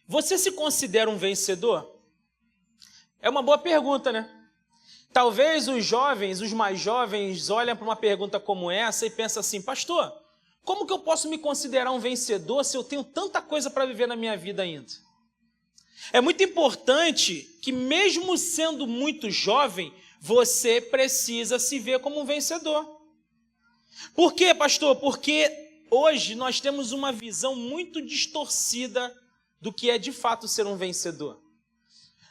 Você se considera um vencedor? É uma boa pergunta, né? Talvez os jovens, os mais jovens, olhem para uma pergunta como essa e pensam assim: pastor, como que eu posso me considerar um vencedor se eu tenho tanta coisa para viver na minha vida ainda? É muito importante que, mesmo sendo muito jovem, você precisa se ver como um vencedor. Por quê, pastor? Porque hoje nós temos uma visão muito distorcida do que é de fato ser um vencedor.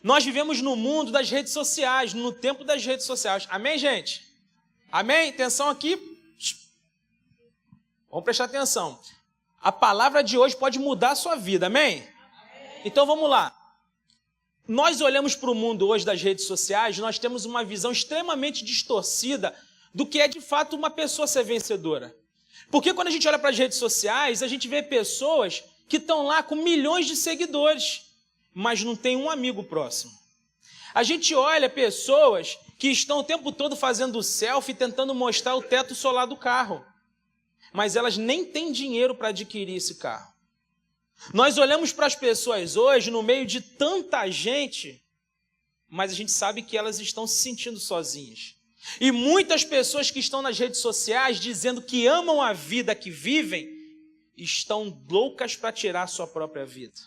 Nós vivemos no mundo das redes sociais, no tempo das redes sociais. Amém, gente? Amém? Atenção aqui. Vamos prestar atenção. A palavra de hoje pode mudar a sua vida, amém? Então vamos lá. Nós olhamos para o mundo hoje das redes sociais, nós temos uma visão extremamente distorcida do que é de fato uma pessoa ser vencedora. Porque quando a gente olha para as redes sociais, a gente vê pessoas que estão lá com milhões de seguidores, mas não tem um amigo próximo. A gente olha pessoas que estão o tempo todo fazendo selfie, tentando mostrar o teto solar do carro, mas elas nem têm dinheiro para adquirir esse carro. Nós olhamos para as pessoas hoje, no meio de tanta gente, mas a gente sabe que elas estão se sentindo sozinhas. E muitas pessoas que estão nas redes sociais dizendo que amam a vida que vivem, estão loucas para tirar a sua própria vida.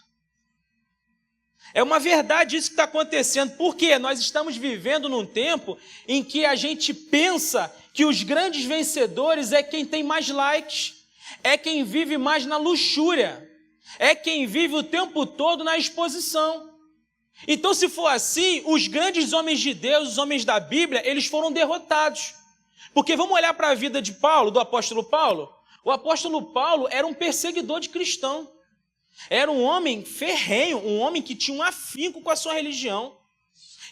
É uma verdade isso que está acontecendo, porque nós estamos vivendo num tempo em que a gente pensa que os grandes vencedores é quem tem mais likes, é quem vive mais na luxúria, é quem vive o tempo todo na exposição. Então, se for assim, os grandes homens de Deus, os homens da Bíblia, eles foram derrotados. Porque vamos olhar para a vida de Paulo, do apóstolo Paulo. O apóstolo Paulo era um perseguidor de cristão. Era um homem ferrenho, um homem que tinha um afinco com a sua religião.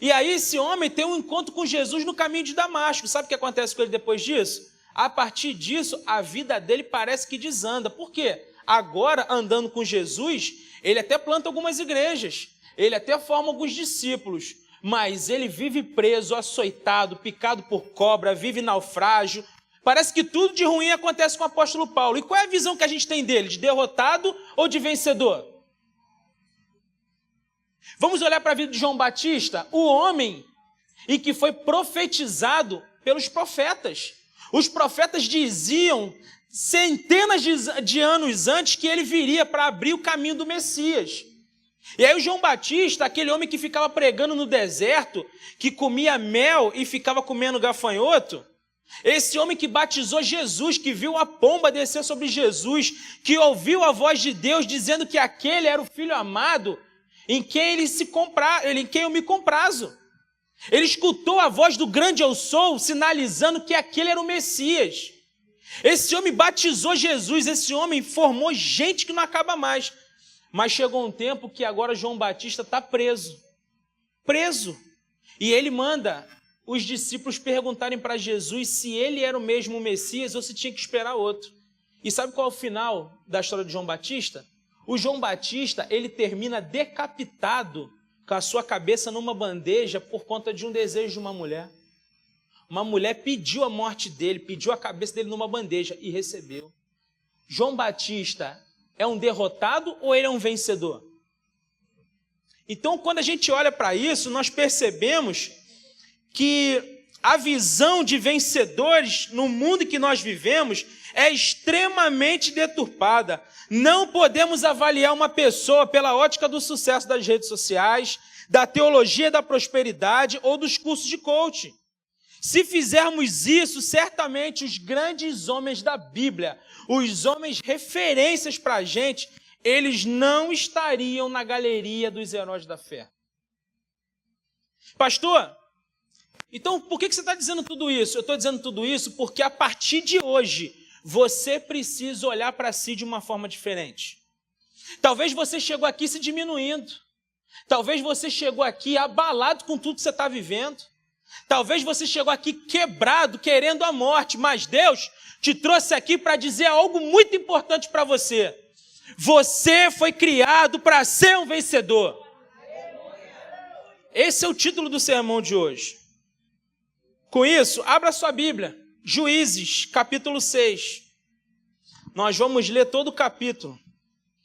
E aí esse homem tem um encontro com Jesus no caminho de Damasco. Sabe o que acontece com ele depois disso? A partir disso, a vida dele parece que desanda. Por quê? Agora, andando com Jesus, ele até planta algumas igrejas, ele até forma alguns discípulos, mas ele vive preso, açoitado, picado por cobra, vive naufrágio. Parece que tudo de ruim acontece com o apóstolo Paulo. E qual é a visão que a gente tem dele? De derrotado ou de vencedor? Vamos olhar para a vida de João Batista, o homem em que foi profetizado pelos profetas. Os profetas diziam, centenas de anos antes, que ele viria para abrir o caminho do Messias. E aí o João Batista, aquele homem que ficava pregando no deserto, que comia mel e ficava comendo gafanhoto, esse homem que batizou Jesus, que viu a pomba descer sobre Jesus, que ouviu a voz de Deus dizendo que aquele era o Filho amado, em quem eu me comprazo. Ele escutou a voz do grande eu sou, sinalizando que aquele era o Messias. Esse homem batizou Jesus, esse homem formou gente que não acaba mais. Mas chegou um tempo que agora João Batista está preso. E ele manda os discípulos perguntarem para Jesus se ele era o mesmo Messias ou se tinha que esperar outro. E sabe qual é o final da história de João Batista? O João Batista, ele termina decapitado com a sua cabeça numa bandeja por conta de um desejo de uma mulher. Uma mulher pediu a morte dele, pediu a cabeça dele numa bandeja e recebeu. João Batista é um derrotado ou ele é um vencedor? Então, quando a gente olha para isso, nós percebemos que a visão de vencedores no mundo em que nós vivemos é extremamente deturpada. Não podemos avaliar uma pessoa pela ótica do sucesso das redes sociais, da teologia da prosperidade ou dos cursos de coaching. Se fizermos isso, certamente os grandes homens da Bíblia, os homens referências para a gente, eles não estariam na galeria dos heróis da fé. Pastor, então por que você está dizendo tudo isso? Eu estou dizendo tudo isso porque a partir de hoje, você precisa olhar para si de uma forma diferente. Talvez você chegou aqui se diminuindo. Talvez você chegou aqui abalado com tudo que você está vivendo. Talvez você chegou aqui quebrado, querendo a morte, mas Deus te trouxe aqui para dizer algo muito importante para você. Você foi criado para ser um vencedor. Esse é o título do sermão de hoje. Com isso, abra sua Bíblia, Juízes, capítulo 6. Nós vamos ler todo o capítulo.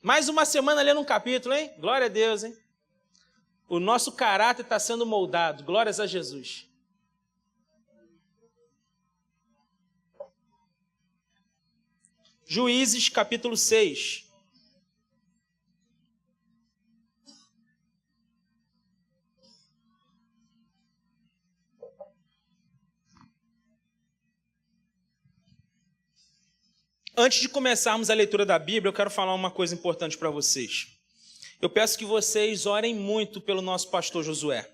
Mais uma semana lendo um capítulo, hein? Glória a Deus, hein? O nosso caráter está sendo moldado. Glórias a Jesus. Juízes, capítulo 6. Antes de começarmos a leitura da Bíblia, eu quero falar uma coisa importante para vocês. Eu peço que vocês orem muito pelo nosso pastor Josué.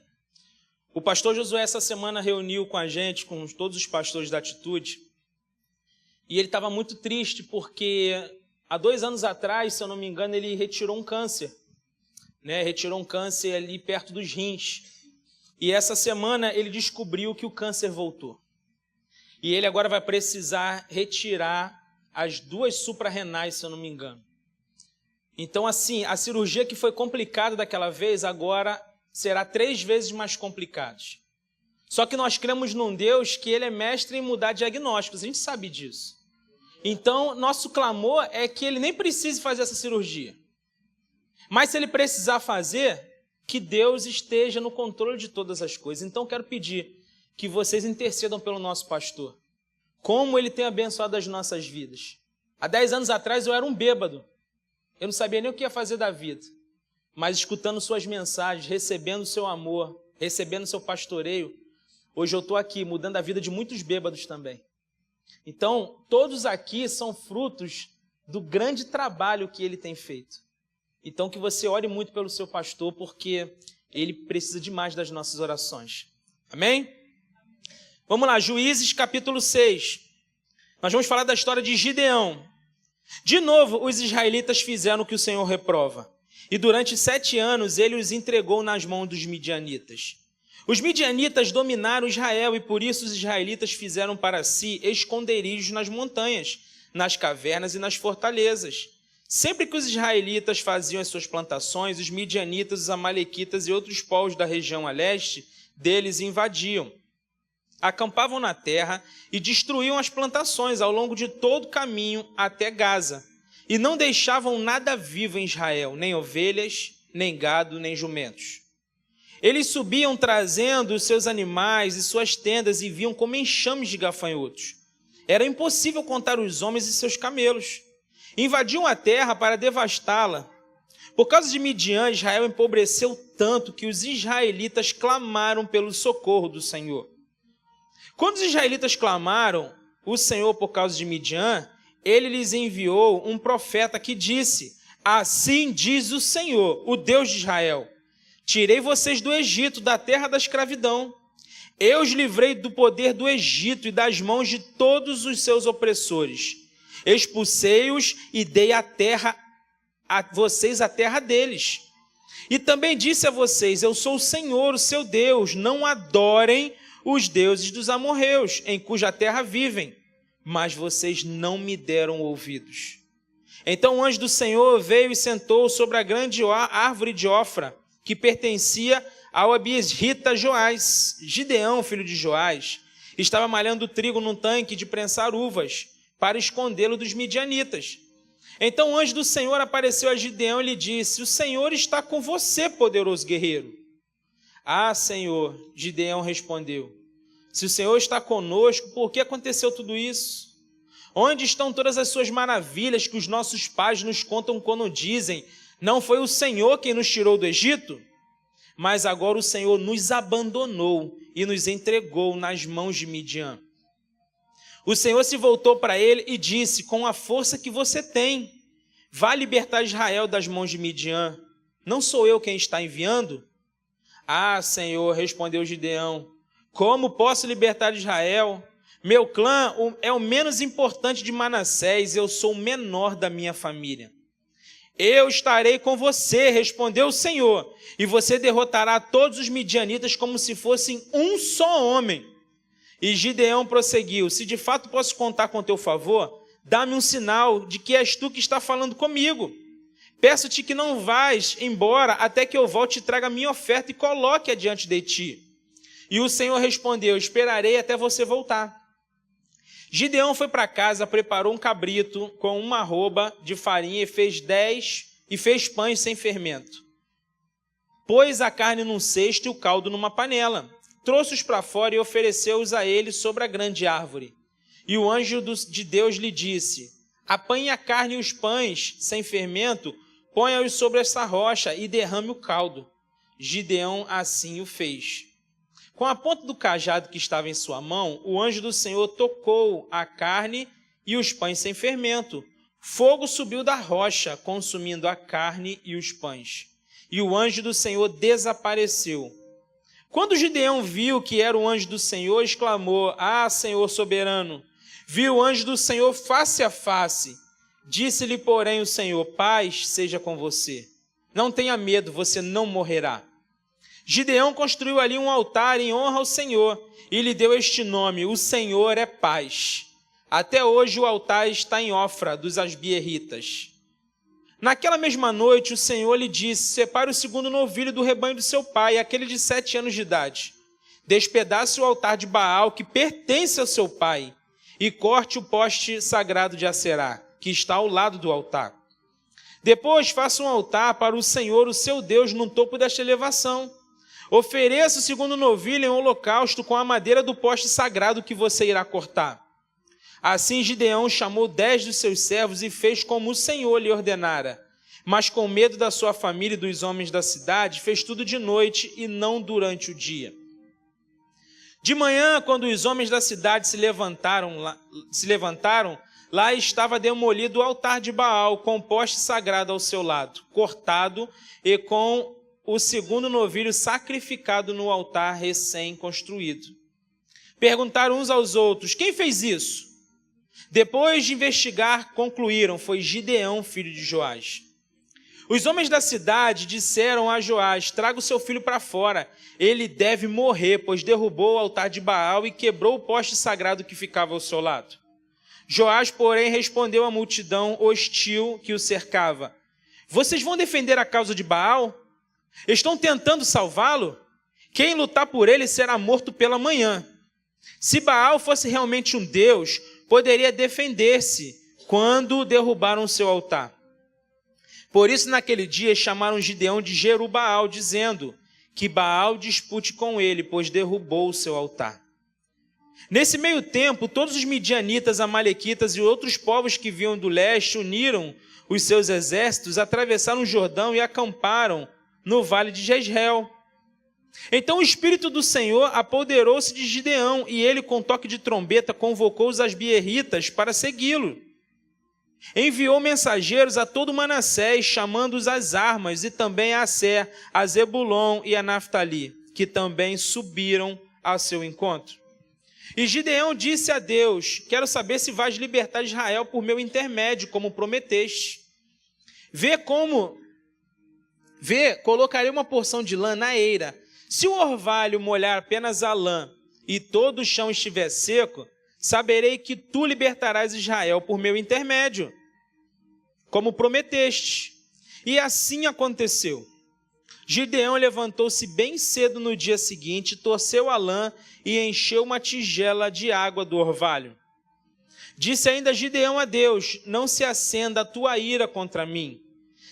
O pastor Josué essa semana reuniu com a gente, com todos os pastores da Atitude, e ele estava muito triste porque há 2 anos atrás, se eu não me engano, ele retirou um câncer, né? Retirou um câncer ali perto dos rins. E essa semana ele descobriu que o câncer voltou. E ele agora vai precisar retirar as 2 suprarrenais, se eu não me engano. Então, assim, a cirurgia que foi complicada daquela vez, agora será 3 vezes mais complicada. Só que nós cremos num Deus que ele é mestre em mudar diagnósticos, a gente sabe disso. Então, nosso clamor é que ele nem precise fazer essa cirurgia. Mas se ele precisar fazer, que Deus esteja no controle de todas as coisas. Então, quero pedir que vocês intercedam pelo nosso pastor. Como ele tem abençoado as nossas vidas. Há 10 anos atrás eu era um bêbado. Eu não sabia nem o que ia fazer da vida. Mas escutando suas mensagens, recebendo seu amor, recebendo seu pastoreio, hoje eu estou aqui mudando a vida de muitos bêbados também. Então, todos aqui são frutos do grande trabalho que ele tem feito. Então, que você ore muito pelo seu pastor, porque ele precisa demais das nossas orações. Amém? Vamos lá, Juízes capítulo 6. Nós vamos falar da história de Gideão. De novo, os israelitas fizeram o que o Senhor reprova. E durante 7 anos ele os entregou nas mãos dos midianitas. Os midianitas dominaram Israel e por isso os israelitas fizeram para si esconderijos nas montanhas, nas cavernas e nas fortalezas. Sempre que os israelitas faziam as suas plantações, os midianitas, os amalequitas e outros povos da região a leste deles invadiam. Acampavam na terra e destruíam as plantações ao longo de todo o caminho até Gaza. E não deixavam nada vivo em Israel, nem ovelhas, nem gado, nem jumentos. Eles subiam trazendo os seus animais e suas tendas e vinham como enxames de gafanhotos. Era impossível contar os homens e seus camelos. Invadiam a terra para devastá-la. Por causa de Midian, Israel empobreceu tanto que os israelitas clamaram pelo socorro do Senhor. Quando os israelitas clamaram o Senhor por causa de Midian, ele lhes enviou um profeta que disse: assim diz o Senhor, o Deus de Israel: tirei vocês do Egito, da terra da escravidão. Eu os livrei do poder do Egito e das mãos de todos os seus opressores. Expulsei-os e dei a vocês a terra deles. E também disse a vocês: eu sou o Senhor, o seu Deus. Não adorem os deuses dos amorreus, em cuja terra vivem. Mas vocês não me deram ouvidos. Então o anjo do Senhor veio e sentou sobre a grande árvore de Ofra, que pertencia ao abiesrita Joás. Gideão, filho de Joás, estava malhando trigo num tanque de prensar uvas, para escondê-lo dos midianitas. Então o anjo do Senhor apareceu a Gideão e lhe disse: o Senhor está com você, poderoso guerreiro. Ah, Senhor, Gideão respondeu: se o Senhor está conosco, por que aconteceu tudo isso? Onde estão todas as suas maravilhas que os nossos pais nos contam quando dizem: não foi o Senhor quem nos tirou do Egito? Mas agora o Senhor nos abandonou e nos entregou nas mãos de Midian. O Senhor se voltou para ele e disse: com a força que você tem, vá libertar Israel das mãos de Midian. Não sou eu quem está enviando? Ah, Senhor, respondeu Gideão, como posso libertar Israel? Meu clã é o menos importante de Manassés, eu sou o menor da minha família. Eu estarei com você, respondeu o Senhor, e você derrotará todos os midianitas como se fossem um só homem. E Gideão prosseguiu: se de fato posso contar com teu favor, dá-me um sinal de que és tu que está falando comigo. Peço-te que não vás embora até que eu volte e traga minha oferta e coloque-a diante de ti. E o Senhor respondeu: esperarei até você voltar. Gideão foi para casa, preparou um cabrito com uma arroba de farinha e fez 10 e fez pães sem fermento. Pôs a carne num cesto e o caldo numa panela. Trouxe-os para fora e ofereceu-os a ele sobre a grande árvore. E o anjo de Deus lhe disse: apanhe a carne e os pães sem fermento, ponha-os sobre essa rocha e derrame o caldo. Gideão assim o fez. Com a ponta do cajado que estava em sua mão, o anjo do Senhor tocou a carne e os pães sem fermento. Fogo subiu da rocha, consumindo a carne e os pães. E o anjo do Senhor desapareceu. Quando Gideão viu que era o anjo do Senhor, exclamou: ah, Senhor soberano! Viu o anjo do Senhor face a face. Disse-lhe, porém, o Senhor: paz seja com você. Não tenha medo, você não morrerá. Gideão construiu ali um altar em honra ao Senhor e lhe deu este nome: o Senhor é paz. Até hoje o altar está em Ofra dos asbieritas. Naquela mesma noite o Senhor lhe disse: separe o segundo novilho do rebanho do seu pai, aquele de 7 anos de idade. Despedace o altar de Baal que pertence ao seu pai e corte o poste sagrado de Aserá, que está ao lado do altar. Depois faça um altar para o Senhor, o seu Deus, no topo desta elevação. Ofereça o segundo novilho em holocausto com a madeira do poste sagrado que você irá cortar. Assim Gideão chamou 10 dos seus servos e fez como o Senhor lhe ordenara. Mas com medo da sua família e dos homens da cidade, fez tudo de noite e não durante o dia. De manhã, quando os homens da cidade se levantaram, lá estava demolido o altar de Baal, com o poste sagrado ao seu lado, cortado, e com o segundo novilho sacrificado no altar recém-construído. Perguntaram uns aos outros: quem fez isso? Depois de investigar, concluíram: foi Gideão, filho de Joás. Os homens da cidade disseram a Joás: traga o seu filho para fora, ele deve morrer, pois derrubou o altar de Baal e quebrou o poste sagrado que ficava ao seu lado. Joás, porém, respondeu à multidão hostil que o cercava: vocês vão defender a causa de Baal? Estão tentando salvá-lo? Quem lutar por ele será morto pela manhã. Se Baal fosse realmente um deus, poderia defender-se quando derrubaram o seu altar. Por isso, naquele dia, chamaram Gideão de Jerubaal, dizendo: que Baal dispute com ele, pois derrubou o seu altar. Nesse meio tempo, todos os midianitas, amalequitas e outros povos que vinham do leste uniram os seus exércitos, atravessaram o Jordão e acamparam no vale de Jezreel. Então o Espírito do Senhor apoderou-se de Gideão, e ele, com toque de trombeta, convocou os asbieritas para segui-lo. Enviou mensageiros a todo Manassés, chamando-os às armas, e também a Aser, a Zebulon e a Naftali, que também subiram ao seu encontro. E Gideão disse a Deus: quero saber se vais libertar Israel por meu intermédio, como prometeste. Colocarei uma porção de lã na eira. Se o orvalho molhar apenas a lã e todo o chão estiver seco, saberei que tu libertarás Israel por meu intermédio, como prometeste. E assim aconteceu. Gideão levantou-se bem cedo no dia seguinte, torceu a lã e encheu uma tigela de água do orvalho. Disse ainda Gideão a Deus: não se acenda a tua ira contra mim.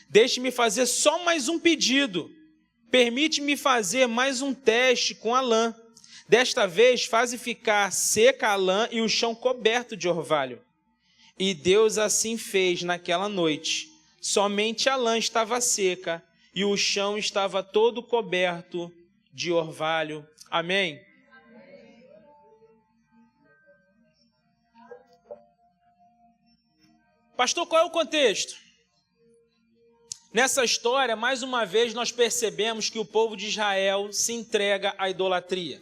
Deixe-me fazer só mais um pedido. Permite-me fazer mais um teste com a lã. Desta vez, faze ficar seca a lã e o chão coberto de orvalho. E Deus assim fez naquela noite. Somente a lã estava seca e o chão estava todo coberto de orvalho. Amém? Pastor, qual é o contexto? Nessa história, mais uma vez, nós percebemos que o povo de Israel se entrega à idolatria.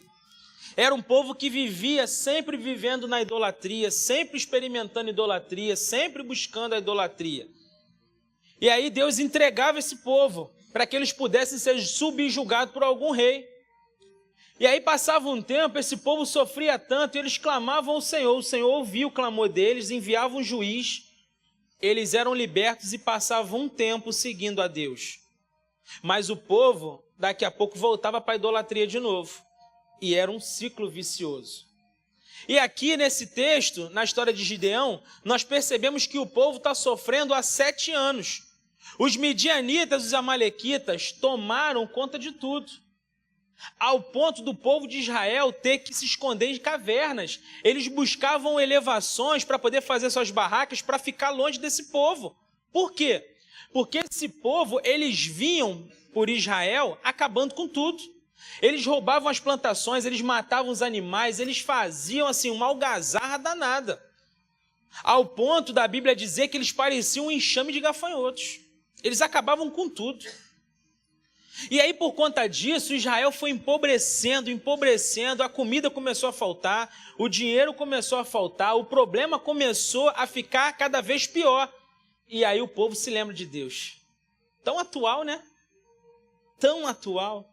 Era um povo que vivia sempre vivendo na idolatria, sempre experimentando idolatria, sempre buscando a idolatria. E aí Deus entregava esse povo para que eles pudessem ser subjugados por algum rei. E aí passava um tempo, esse povo sofria tanto, e eles clamavam ao Senhor. O Senhor ouvia o clamor deles, enviava um juiz. Eles eram libertos e passavam um tempo seguindo a Deus. Mas o povo, daqui a pouco, voltava para a idolatria de novo. E era um ciclo vicioso. E aqui nesse texto, na história de Gideão, nós percebemos que o povo está sofrendo há 7 anos. Os midianitas, os amalequitas, tomaram conta de tudo, ao ponto do povo de Israel ter que se esconder em cavernas. Eles buscavam elevações para poder fazer suas barracas, para ficar longe desse povo. Por quê? Porque esse povo, eles vinham por Israel acabando com tudo. Eles roubavam as plantações, eles matavam os animais, eles faziam assim uma algazarra danada, ao ponto da Bíblia dizer que eles pareciam um enxame de gafanhotos. Eles acabavam com tudo. E aí, por conta disso, Israel foi empobrecendo, a comida começou a faltar, o dinheiro começou a faltar, o problema começou a ficar cada vez pior. E aí o povo se lembra de Deus. Tão atual, né? Tão atual.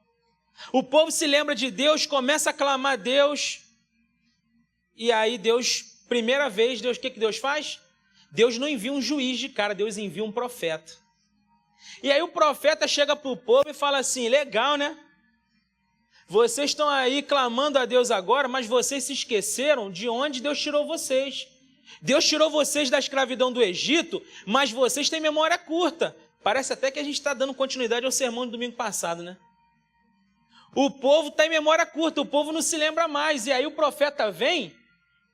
O povo se lembra de Deus, começa a clamar a Deus. E aí Deus, primeira vez, o que Deus faz? Deus não envia um juiz de cara, Deus envia um profeta. E aí o profeta chega para o povo e fala assim, legal, né? Vocês estão aí clamando a Deus agora, mas vocês se esqueceram de onde Deus tirou vocês. Deus tirou vocês da escravidão do Egito, mas vocês têm memória curta. Parece até que a gente está dando continuidade ao sermão do domingo passado, né? O povo está em memória curta, o povo não se lembra mais. E aí o profeta vem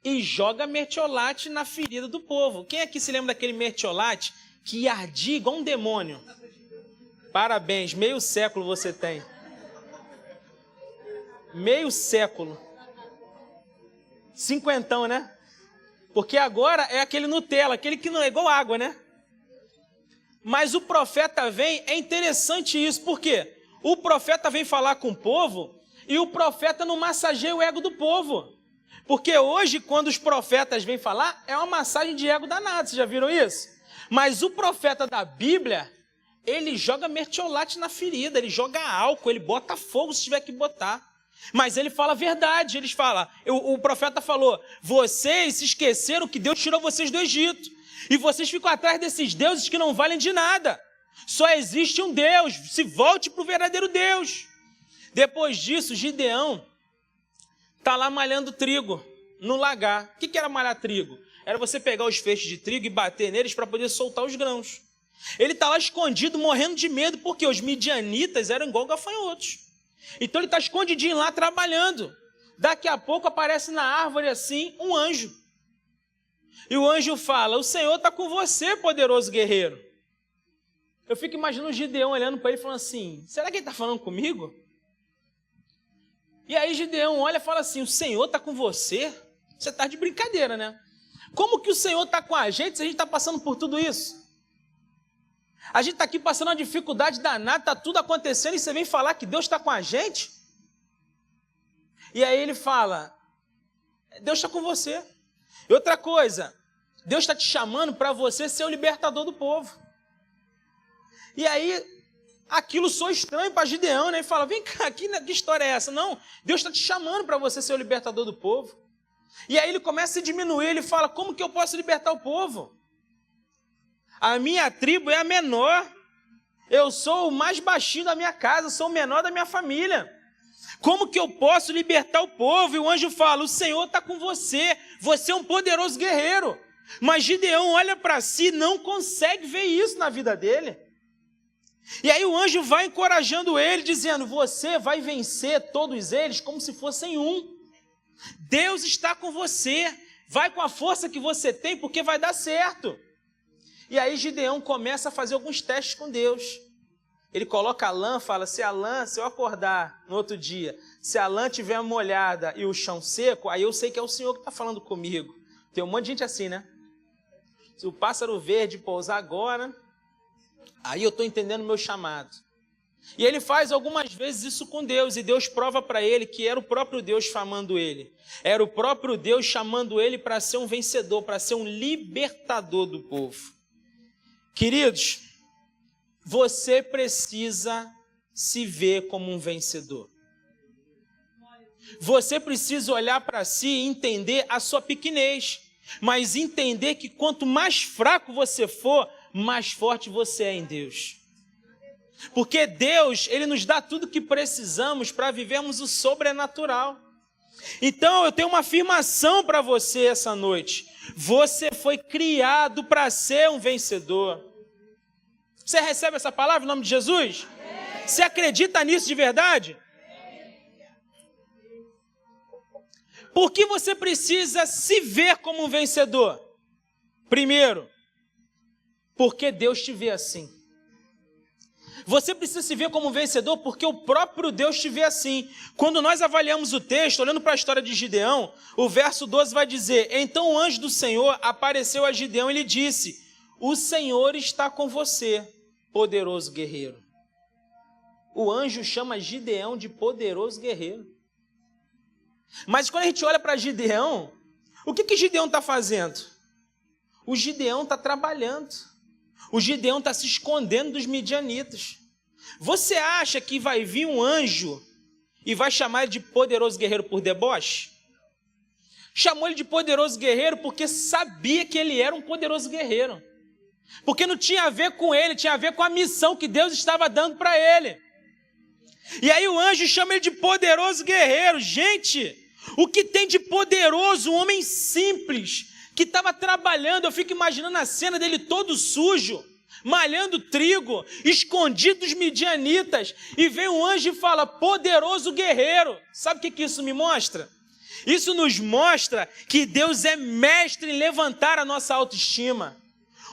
e joga mertiolate na ferida do povo. Quem aqui se lembra daquele mertiolate que ardia igual um demônio? Parabéns, meio século você tem. Meio século. 50, né? Porque agora é aquele Nutella, aquele que não é igual água, né? Mas o profeta vem, é interessante isso, por quê? O profeta vem falar com o povo e o profeta não massageia o ego do povo. Porque hoje, quando os profetas vêm falar, é uma massagem de ego danada, vocês já viram isso? Mas o profeta da Bíblia, ele joga mertiolate na ferida, ele joga álcool, ele bota fogo se tiver que botar. Mas ele fala a verdade, o profeta falou, vocês se esqueceram que Deus tirou vocês do Egito. E vocês ficam atrás desses deuses que não valem de nada. Só existe um Deus, se volte para o verdadeiro Deus. Depois disso, Gideão está lá malhando trigo no lagar. O que era malhar trigo? Era você pegar os feixes de trigo e bater neles para poder soltar os grãos. Ele está lá escondido, morrendo de medo, porque os midianitas eram igual gafanhotos. Então ele está escondidinho lá, trabalhando. Daqui a pouco aparece na árvore assim, um anjo. E o anjo fala, o Senhor está com você, poderoso guerreiro. Eu fico imaginando o Gideão olhando para ele e falando assim, será que ele está falando comigo? E aí Gideão olha e fala assim, o Senhor está com você? Você está de brincadeira, né? Como que o Senhor está com a gente se a gente está passando por tudo isso? A gente está aqui passando uma dificuldade danada, está tudo acontecendo e você vem falar que Deus está com a gente? E aí ele fala, Deus está com você. E outra coisa, Deus está te chamando para você ser o libertador do povo. E aí, aquilo soa estranho para Gideão, né? Ele fala, vem cá, que história é essa? Não, Deus está te chamando para você ser o libertador do povo. E aí ele começa a se diminuir, ele fala, como que eu posso libertar o povo? A minha tribo é a menor. Eu sou o mais baixinho da minha casa, sou o menor da minha família. Como que eu posso libertar o povo? E o anjo fala, o Senhor está com você, você é um poderoso guerreiro. Mas Gideão olha para si e não consegue ver isso na vida dele. E aí o anjo vai encorajando ele, dizendo, você vai vencer todos eles como se fossem um. Deus está com você, vai com a força que você tem, porque vai dar certo. E aí Gideão começa a fazer alguns testes com Deus. Ele coloca a lã, fala, se eu acordar no outro dia, se a lã estiver molhada e o chão seco, aí eu sei que é o Senhor que está falando comigo. Tem um monte de gente assim, né? Se o pássaro verde pousar agora, aí eu estou entendendo o meu chamado. E ele faz algumas vezes isso com Deus, e Deus prova para ele que era o próprio Deus chamando ele. Era o próprio Deus chamando ele para ser um vencedor, para ser um libertador do povo. Queridos, você precisa se ver como um vencedor. Você precisa olhar para si e entender a sua pequenez, mas entender que quanto mais fraco você for, mais forte você é em Deus. Porque Deus, Ele nos dá tudo o que precisamos para vivermos o sobrenatural. Então eu tenho uma afirmação para você essa noite. Você foi criado para ser um vencedor. Você recebe essa palavra em nome de Jesus? Você acredita nisso de verdade? Por que você precisa se ver como um vencedor? Primeiro, porque Deus te vê assim. Você precisa se ver como um vencedor porque o próprio Deus te vê assim. Quando nós avaliamos o texto, olhando para a história de Gideão, o verso 12 vai dizer: então o anjo do Senhor apareceu a Gideão e lhe disse: o Senhor está com você, poderoso guerreiro. O anjo chama Gideão de poderoso guerreiro. Mas quando a gente olha para Gideão, o que Gideão está fazendo? O Gideão está trabalhando. O Gideão está se escondendo dos midianitas. Você acha que vai vir um anjo e vai chamar ele de poderoso guerreiro por deboche? Chamou ele de poderoso guerreiro porque sabia que ele era um poderoso guerreiro. Porque não tinha a ver com ele, tinha a ver com a missão que Deus estava dando para ele. E aí o anjo chama ele de poderoso guerreiro. Gente, o que tem de poderoso um homem simples que estava trabalhando? Eu fico imaginando a cena dele todo sujo, malhando trigo, escondido dos midianitas, e vem um anjo e fala: poderoso guerreiro. Sabe o que isso me mostra? Isso nos mostra que Deus é mestre em levantar a nossa autoestima.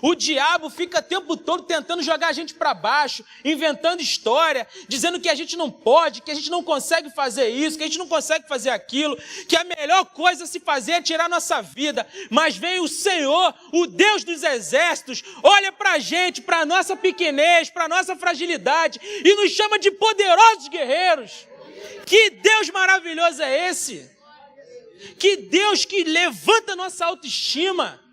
O diabo fica o tempo todo tentando jogar a gente para baixo, inventando história, dizendo que a gente não pode, que a gente não consegue fazer isso, que a gente não consegue fazer aquilo, que a melhor coisa a se fazer é tirar nossa vida. Mas vem o Senhor, o Deus dos exércitos, olha para a gente, para a nossa pequenez, para a nossa fragilidade, e nos chama de poderosos guerreiros. Que Deus maravilhoso é esse? Que Deus que levanta a nossa autoestima.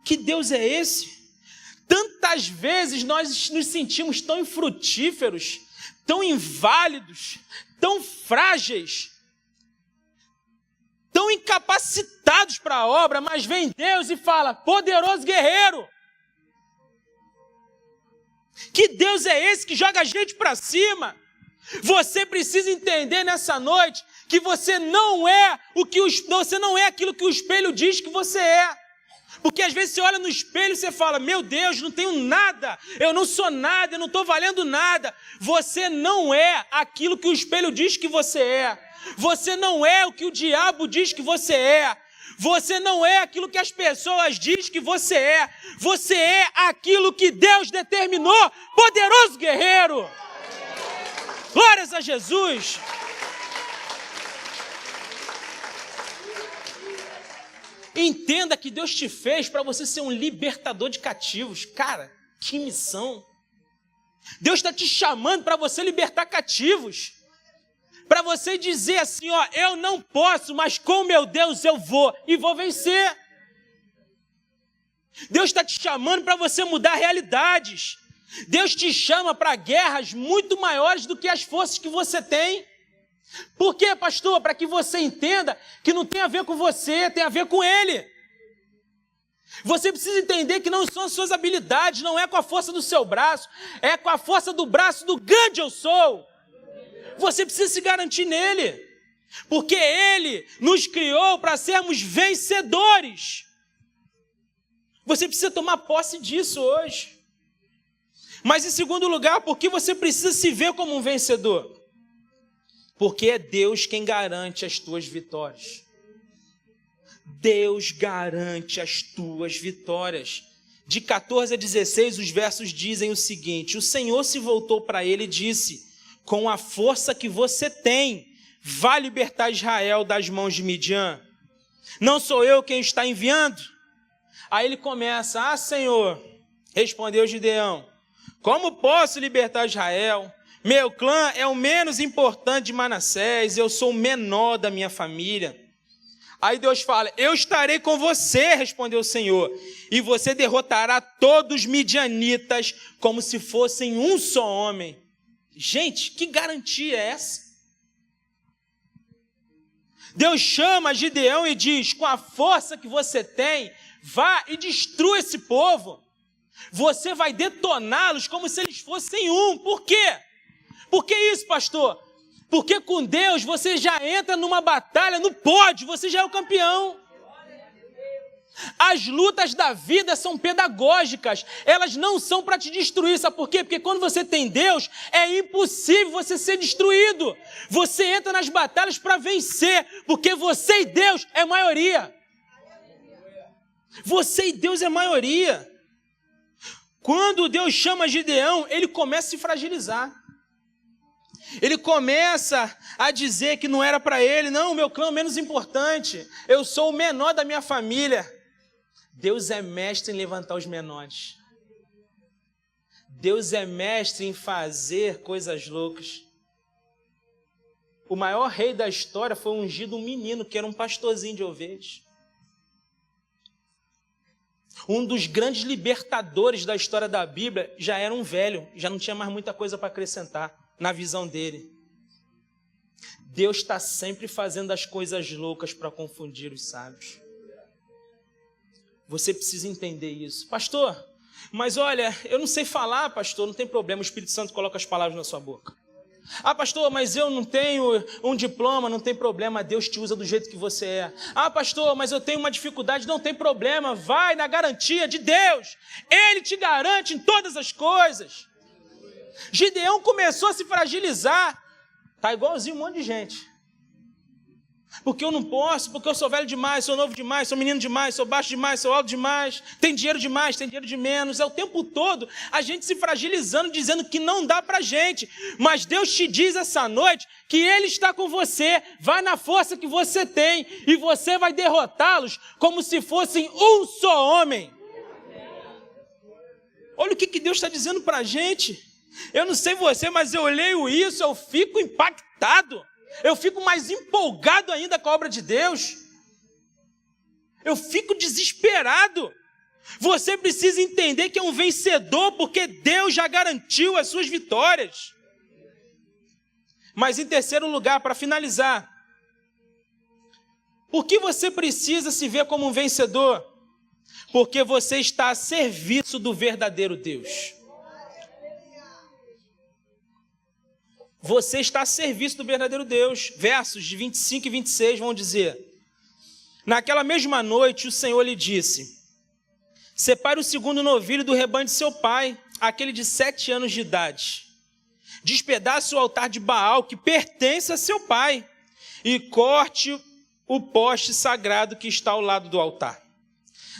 Que Deus é esse? Tantas vezes nós nos sentimos tão infrutíferos, tão inválidos, tão frágeis, tão incapacitados para a obra, mas vem Deus e fala: poderoso guerreiro. Que Deus é esse que joga a gente para cima? Você precisa entender nessa noite que você não é aquilo que o espelho diz que você é. Porque às vezes você olha no espelho e você fala: meu Deus, não tenho nada, eu não sou nada, eu não estou valendo nada. Você não é aquilo que o espelho diz que você é. Você não é o que o diabo diz que você é. Você não é aquilo que as pessoas dizem que você é. Você é aquilo que Deus determinou, poderoso guerreiro. Glórias a Jesus. Entenda que Deus te fez para você ser um libertador de cativos. Cara, que missão! Deus está te chamando para você libertar cativos. Para você dizer assim: ó, eu não posso, mas com meu Deus eu vou e vou vencer. Deus está te chamando para você mudar realidades. Deus te chama para guerras muito maiores do que as forças que você tem. Por quê, pastor? Para que você entenda que não tem a ver com você, tem a ver com Ele. Você precisa entender que não são as suas habilidades, não é com a força do seu braço, é com a força do braço do grande eu sou. Você precisa se garantir nele, porque Ele nos criou para sermos vencedores. Você precisa tomar posse disso hoje. Mas em segundo lugar, por que você precisa se ver como um vencedor? Porque é Deus quem garante as tuas vitórias. Deus garante as tuas vitórias. De 14 a 16, os versos dizem o seguinte: o Senhor se voltou para ele e disse: com a força que você tem, vá libertar Israel das mãos de Midian. Não sou eu quem está enviando? Aí ele começa: ah, Senhor, respondeu Gideão, como posso libertar Israel? Meu clã é o menos importante de Manassés, eu sou o menor da minha família. Aí Deus fala: eu estarei com você, respondeu o Senhor, e você derrotará todos os midianitas como se fossem um só homem. Gente, que garantia é essa? Deus chama Gideão e diz: com a força que você tem, vá e destrua esse povo. Você vai detoná-los como se eles fossem um. Por quê? Por que isso, pastor? Porque com Deus você já entra numa batalha no pódio, você já é o campeão. As lutas da vida são pedagógicas, elas não são para te destruir, sabe por quê? Porque quando você tem Deus, é impossível você ser destruído. Você entra nas batalhas para vencer, porque você e Deus é maioria. Você e Deus é maioria. Quando Deus chama Gideão, ele começa a se fragilizar. Ele começa a dizer que não era para ele, não, o meu clã é o menos importante, eu sou o menor da minha família. Deus é mestre em levantar os menores. Deus é mestre em fazer coisas loucas. O maior rei da história foi ungido um menino que era um pastorzinho de ovelhas. Um dos grandes libertadores da história da Bíblia já era um velho, já não tinha mais muita coisa para acrescentar na visão dele. Deus está sempre fazendo as coisas loucas para confundir os sábios. Você precisa entender isso. Pastor, mas olha, eu não sei falar, pastor, não tem problema, o Espírito Santo coloca as palavras na sua boca. Ah, pastor, mas eu não tenho um diploma, não tem problema, Deus te usa do jeito que você é. Ah, pastor, mas eu tenho uma dificuldade, não tem problema, vai na garantia de Deus. Ele te garante em todas as coisas. Gideão começou a se fragilizar. Tá igualzinho um monte de gente. Porque eu não posso, porque eu sou velho demais, sou novo demais, sou menino demais, sou baixo demais, sou alto demais, tem dinheiro demais, tem dinheiro de menos. É o tempo todo a gente se fragilizando, dizendo que não dá pra gente. Mas Deus te diz essa noite que Ele está com você, vai na força que você tem e você vai derrotá-los como se fossem um só homem. Olha o que Deus está dizendo pra gente. Eu não sei você, mas eu leio isso, eu fico impactado. Eu fico mais empolgado ainda com a obra de Deus. Eu fico desesperado. Você precisa entender que é um vencedor, porque Deus já garantiu as suas vitórias. Mas em terceiro lugar, para finalizar, por que você precisa se ver como um vencedor? Porque você está a serviço do verdadeiro Deus. Você está a serviço do verdadeiro Deus. Versos de 25 e 26 vão dizer: naquela mesma noite o Senhor lhe disse: separe o segundo novilho do rebanho de seu pai, aquele de 7 anos de idade. Despedace o altar de Baal que pertence a seu pai e corte o poste sagrado que está ao lado do altar.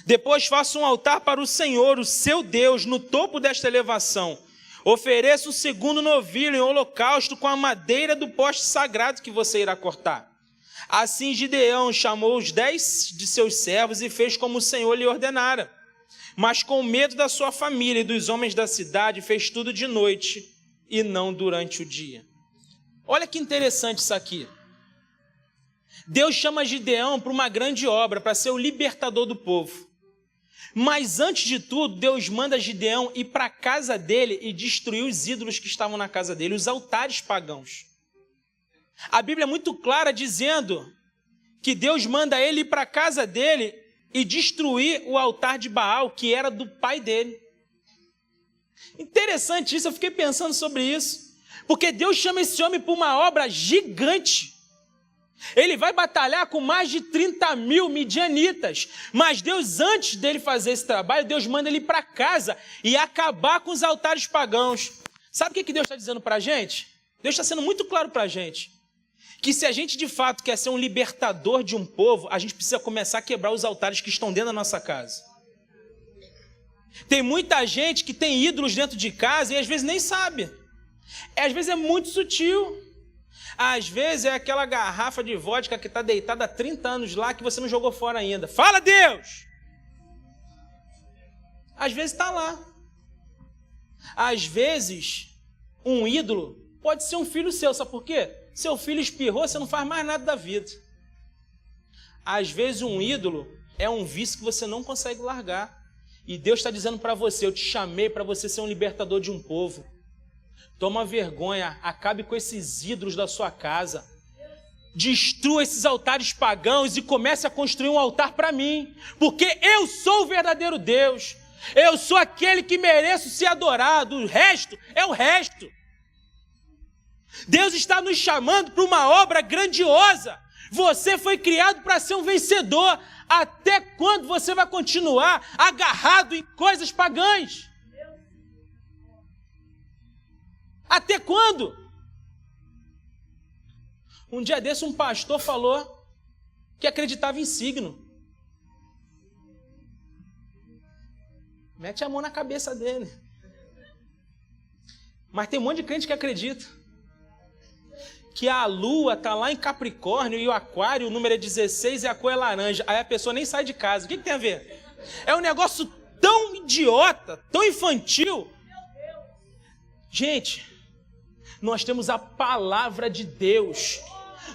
Depois faça um altar para o Senhor, o seu Deus, no topo desta elevação. Ofereça o segundo novilho em holocausto com a madeira do poste sagrado que você irá cortar. Assim Gideão chamou os 10 de seus servos e fez como o Senhor lhe ordenara. Mas com medo da sua família e dos homens da cidade, fez tudo de noite e não durante o dia. Olha que interessante isso aqui. Deus chama Gideão para uma grande obra, para ser o libertador do povo. Mas antes de tudo, Deus manda Gideão ir para a casa dele e destruir os ídolos que estavam na casa dele, os altares pagãos. A Bíblia é muito clara dizendo que Deus manda ele ir para a casa dele e destruir o altar de Baal, que era do pai dele. Interessante isso, eu fiquei pensando sobre isso. Porque Deus chama esse homem para uma obra gigante. Ele vai batalhar com mais de 30 mil midianitas. Mas Deus, antes dele fazer esse trabalho, Deus manda ele ir para casa e acabar com os altares pagãos. Sabe o que Deus está dizendo para a gente? Deus está sendo muito claro para a gente. Que se a gente de fato quer ser um libertador de um povo, a gente precisa começar a quebrar os altares que estão dentro da nossa casa. Tem muita gente que tem ídolos dentro de casa e às vezes nem sabe. Às vezes é muito sutil. Às vezes é aquela garrafa de vodka que está deitada há 30 anos lá que você não jogou fora ainda. Fala, Deus! Às vezes está lá. Às vezes, um ídolo pode ser um filho seu. Sabe por quê? Seu filho espirrou, você não faz mais nada da vida. Às vezes, um ídolo é um vício que você não consegue largar. E Deus está dizendo para você: eu te chamei para você ser um libertador de um povo. Toma vergonha, acabe com esses ídolos da sua casa. Destrua esses altares pagãos e comece a construir um altar para mim. Porque eu sou o verdadeiro Deus. Eu sou aquele que mereço ser adorado. O resto é o resto. Deus está nos chamando para uma obra grandiosa. Você foi criado para ser um vencedor. Até quando você vai continuar agarrado em coisas pagãs? Até quando? Um dia desse um pastor falou que acreditava em signo. Mete a mão na cabeça dele. Mas tem um monte de crente que acredita que a lua está lá em Capricórnio e o aquário, o número é 16 e a cor é laranja. Aí a pessoa nem sai de casa. O que tem a ver? É um negócio tão idiota, tão infantil. Gente, nós temos a palavra de Deus.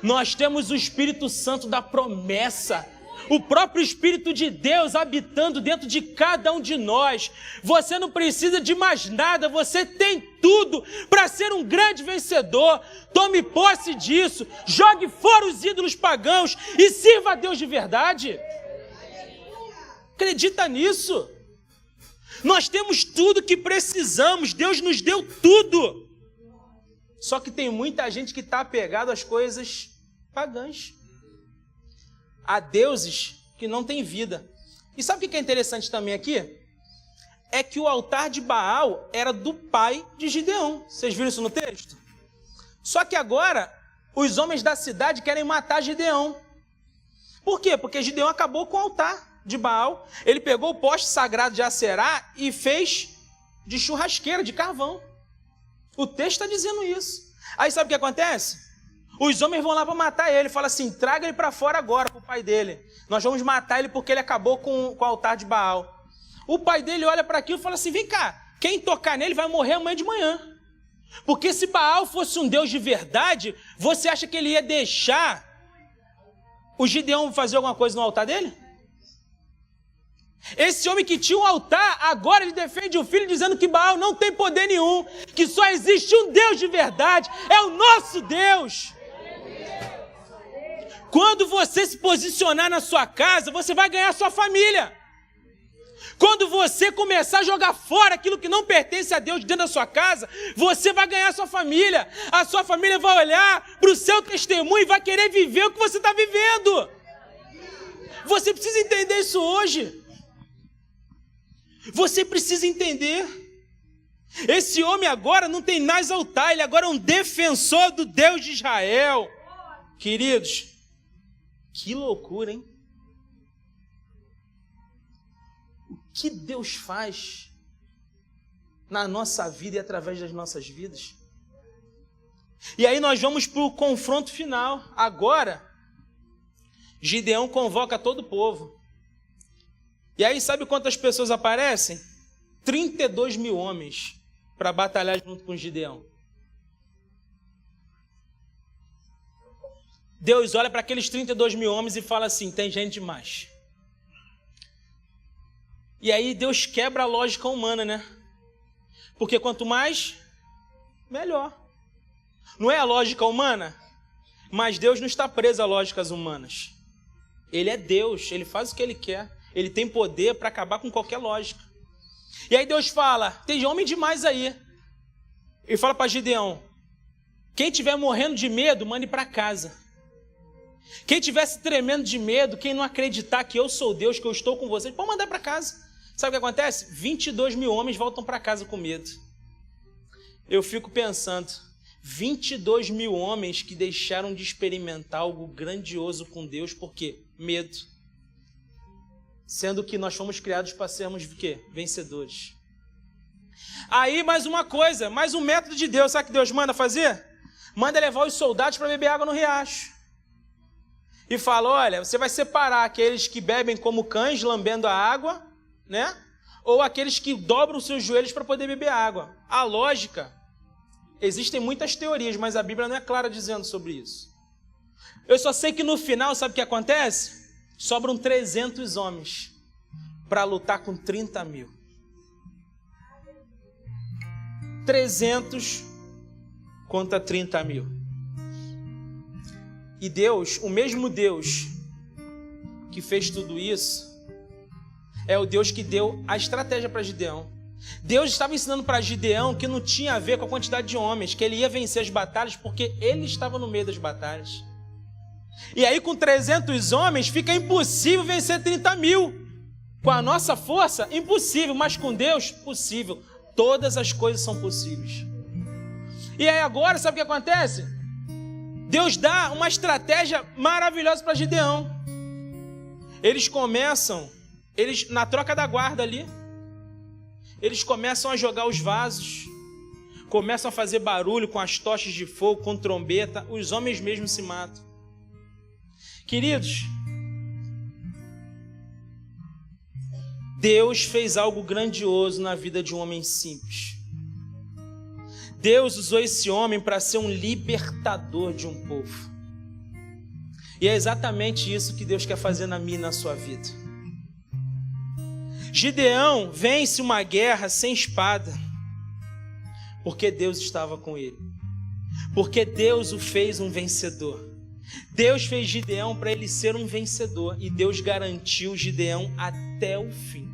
Nós temos o Espírito Santo da promessa. O próprio Espírito de Deus habitando dentro de cada um de nós. Você não precisa de mais nada, você tem tudo para ser um grande vencedor. Tome posse disso, jogue fora os ídolos pagãos e sirva a Deus de verdade. Acredita nisso. Nós temos tudo que precisamos, Deus nos deu tudo. Só que tem muita gente que está apegada às coisas pagãs. Há deuses que não têm vida. E sabe o que é interessante também aqui? É que o altar de Baal era do pai de Gideão. Vocês viram isso no texto? Só que agora, os homens da cidade querem matar Gideão. Por quê? Porque Gideão acabou com o altar de Baal. Ele pegou o poste sagrado de Aserá e fez de churrasqueira, de carvão. O texto está dizendo isso. Aí sabe o que acontece? Os homens vão lá para matar ele. Fala assim, traga ele para fora agora, para o pai dele. Nós vamos matar ele porque ele acabou com o altar de Baal. O pai dele olha para aquilo e fala assim, vem cá, quem tocar nele vai morrer amanhã de manhã. Porque se Baal fosse um Deus de verdade, você acha que ele ia deixar o Gideão fazer alguma coisa no altar dele? Esse homem que tinha um altar, agora ele defende o filho dizendo que Baal não tem poder nenhum, que só existe um Deus de verdade, é o nosso Deus. Quando você se posicionar na sua casa, você vai ganhar sua família. Quando você começar a jogar fora aquilo que não pertence a Deus dentro da sua casa, você vai ganhar sua família. A sua família vai olhar para o seu testemunho e vai querer viver o que você está vivendo. Você precisa entender isso hoje. Você precisa entender. Esse homem agora não tem mais altar, ele agora é um defensor do Deus de Israel. Queridos, que loucura, hein? O que Deus faz na nossa vida e através das nossas vidas? E aí nós vamos para o confronto final. Agora, Gideão convoca todo o povo. E aí sabe quantas pessoas aparecem? 32 mil homens para batalhar junto com Gideão. Deus olha para aqueles 32 mil homens e fala assim, tem gente demais. E aí Deus quebra a lógica humana, né? Porque quanto mais, melhor. Não é a lógica humana? Mas Deus não está preso a lógicas humanas. Ele é Deus, ele faz o que ele quer. Ele tem poder para acabar com qualquer lógica. E aí Deus fala, tem homem demais aí. Ele fala para Gideão, quem estiver morrendo de medo, mande para casa. Quem estivesse tremendo de medo, quem não acreditar que eu sou Deus, que eu estou com vocês, pode mandar para casa. Sabe o que acontece? 22 mil homens voltam para casa com medo. Eu fico pensando, 22 mil homens que deixaram de experimentar algo grandioso com Deus, por quê? Medo. Sendo que nós fomos criados para sermos o quê? Vencedores. Aí mais uma coisa, mais um método de Deus, sabe o que Deus manda fazer? Manda levar os soldados para beber água no riacho. E fala, olha, você vai separar aqueles que bebem como cães, lambendo a água, né? Ou aqueles que dobram os seus joelhos para poder beber água. A lógica, existem muitas teorias, mas a Bíblia não é clara dizendo sobre isso. Eu só sei que no final, sabe o que acontece? Sobram 300 homens para lutar com 30 mil. 300 contra 30 mil. E Deus, o mesmo Deus que fez tudo isso, é o Deus que deu a estratégia para Gideão. Deus estava ensinando para Gideão que não tinha a ver com a quantidade de homens, que ele ia vencer as batalhas porque ele estava no meio das batalhas. E aí com 300 homens fica impossível vencer 30 mil. Com a nossa força, impossível, mas com Deus, possível. Todas as coisas são possíveis. E aí agora, sabe o que acontece? Deus dá uma estratégia maravilhosa para Gideão. Eles começam, na troca da guarda ali, eles começam a jogar os vasos, começam a fazer barulho com as tochas de fogo, com trombeta, os homens mesmo se matam. Queridos, Deus fez algo grandioso na vida de um homem simples. Deus usou esse homem para ser um libertador de um povo. E é exatamente isso que Deus quer fazer na minha e na sua vida. Gideão vence uma guerra sem espada, porque Deus estava com ele. Porque Deus o fez um vencedor. Deus fez Gideão para ele ser um vencedor, e Deus garantiu Gideão até o fim.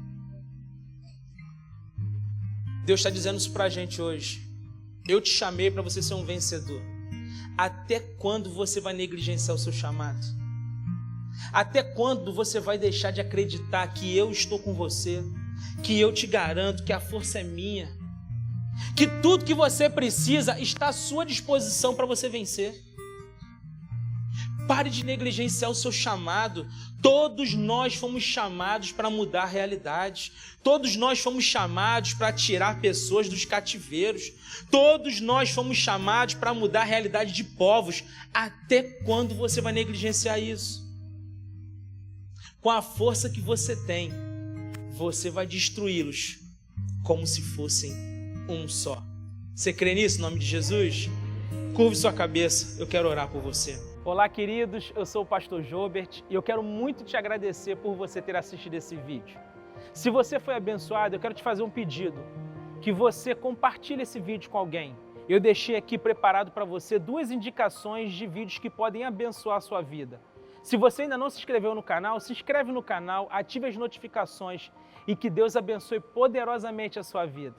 Deus está dizendo isso para a gente hoje. Eu te chamei para você ser um vencedor. Até quando você vai negligenciar o seu chamado? Até quando você vai deixar de acreditar que eu estou com você? Que eu te garanto que a força é minha? Que tudo que você precisa está à sua disposição para você vencer? Pare de negligenciar o seu chamado. Todos nós fomos chamados para mudar a realidade. Todos nós fomos chamados para tirar pessoas dos cativeiros. Todos nós fomos chamados para mudar a realidade de povos. Até quando você vai negligenciar isso? Com a força que você tem, você vai destruí-los como se fossem um só. Você crê nisso, em nome de Jesus? Curve sua cabeça, eu quero orar por você. Olá, queridos, eu sou o pastor Jobert e eu quero muito te agradecer por você ter assistido esse vídeo. Se você foi abençoado, eu quero te fazer um pedido, que você compartilhe esse vídeo com alguém. Eu deixei aqui preparado para você 2 indicações de vídeos que podem abençoar a sua vida. Se você ainda não se inscreveu no canal, se inscreve no canal, ative as notificações e que Deus abençoe poderosamente a sua vida.